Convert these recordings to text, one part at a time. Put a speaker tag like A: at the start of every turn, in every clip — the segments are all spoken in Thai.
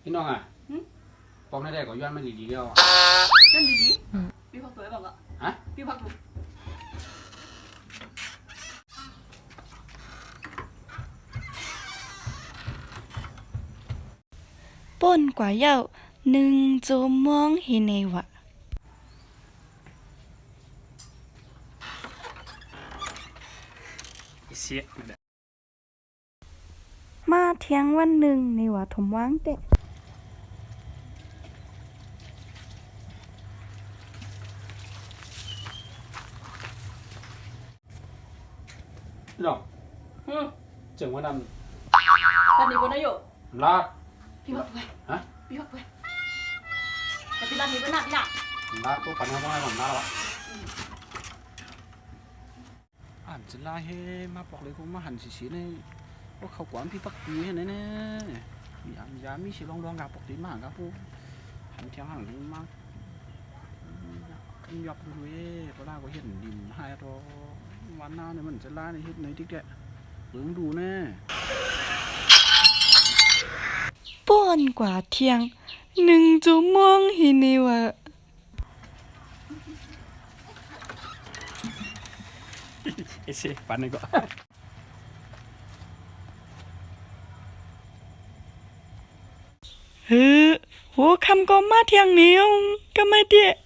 A: พี่น้องอ่ะปองได้ก็ย้อนมาดีๆแล้ว
B: นั่นดีๆพี่พักตัวไอ้บอกอ่ะ
A: ฮะ
B: พี่พักตัว
C: ป่นกว่าเย้า1ชั่วโมงฮิเนวะ
A: เสีย
C: มาเที่ยงวันหนึ่งในว่าถมว่างเตะ
A: พี่น้องเจังว่าดำ
B: ตอนนี้บนนายโย
A: ลาด
B: พี่พักตัว
A: ฮะ
B: พี่พักตัวแต่พี่ร้านนี้เป็นหนักพี่หนัก
A: ลาดตัวปันน้ำว่าให้ผมลาดแล้วอ่านจะลาเฮมาบอกเลยกูมาหันสีๆนี่ว่าเขากวนพี่ปักปีให้ไหนเนี่ยยามีสิลองกับปกติมากครับผู้หันเที่ยวหันถึงมากขึ้นยอกดูเว้ยเพราะล่าก็เห็นดินให้ตัววันหน้าเนี่ยมันจะลาในเฮ็ดในติ๊กแกเบิ่งดูแน่
C: ป่นกว่าเที่ยง1ชั่วโมงฮิเนวะ
A: ไอ้เซ่ปันนี่ก็
C: โหคำก็มาเที่ยงนี้ก็ไม่เดะ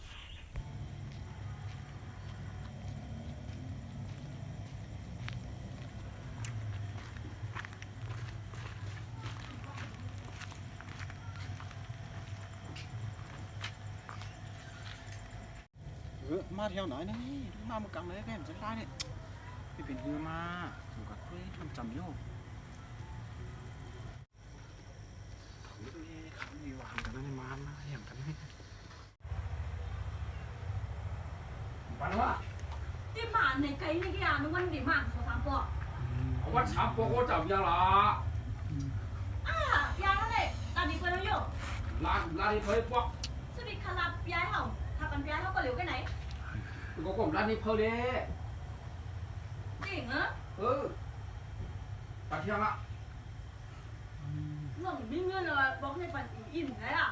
A: มาเที่ยวไหนนี่มาเมื่อกลางเลยแค่จะลาเนี่ยพี่เป็นเรือมาผมก็คุยทำจำโยกเขามีหวานกันนะมาอย่างกันนี่ปันว่า
B: ที่หมาในไกลนี่กี่อย่างนึกว่าดีมากสองสามปอ
A: วันช้ำโปโก้จับยังล่ะ
B: ยาแล้วเลยตอนนี้บนนายโย
A: ลาที่เคยพวก
B: สวิตคาราย้ายเขาถ้ากันย้ายเขาก็เหลวไปไหน
A: ก็ผมลาที่เพลเด้
B: จริงเหรอ
A: ปันเที่ยงละ
B: หลงมีเงินเลยบอกให้ปันอิ่มเลยอ่ะ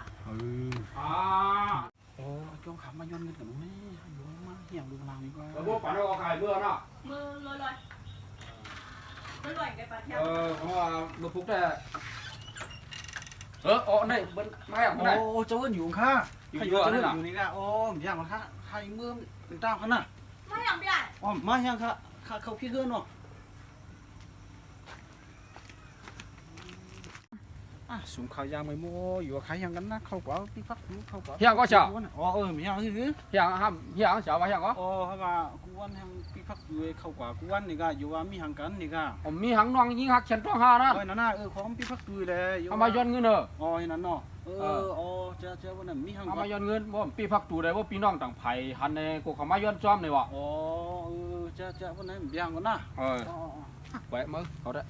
A: โอ้จงขับมาย้อนเงินกับมึงนี่อยู่มาเที่ยงดูพลังนี่ก็
D: แล้วพวกปั่นเอาขายเบื่อเนาะ
B: มือลอยลอยลอยไงปันเที่ยง
D: เพราะว่ามือพุกแต่อ๋อนี่มันไม่อยากได้
A: โอ้เจ้าอยู่ข้าอยู่อยู่นี่ก็โอ้อย่างมันข้าใครเมื่อเป็นตามขนาด
B: ไม่อย่างพี่ใหญ่
A: อ๋อมาอย่างค่ะเขาพี่เพื่อนเนาะสูงขาวยางไม่โม่อยู่กับใครอย่างกันนะเขากว่าพี่พักเขากว่า
D: เฮียก็เฉา
A: อ๋อมีอย่างนี้
D: เฮียห้ามเฮียเฉาว่าเฮียก็
A: อ๋อเขาว่ากูวันทางพี่พักอยู่เขากว่ากูวันนี่ก็อยู่ว่ามีห่างกันนี่ก็
D: ผมมีหังน้องยิงหักเขียนต้องหานะ
A: นั่นน่ะของพี่พักอยู่เลย
D: เอามาย้อนเงิน
A: อ๋อนั่นเนาะอ๋อเจ้าวันนั้นมีห่าง
D: เอามาย้อนเงินว่าปีพักตูได้ว่าปีน้องต่างไผ่หันในกูเขามาย้อนจอมเลยวะ
A: อ๋อเจ้าวันนั้นมีห่างกันนะ
D: แหวะมือเขาได้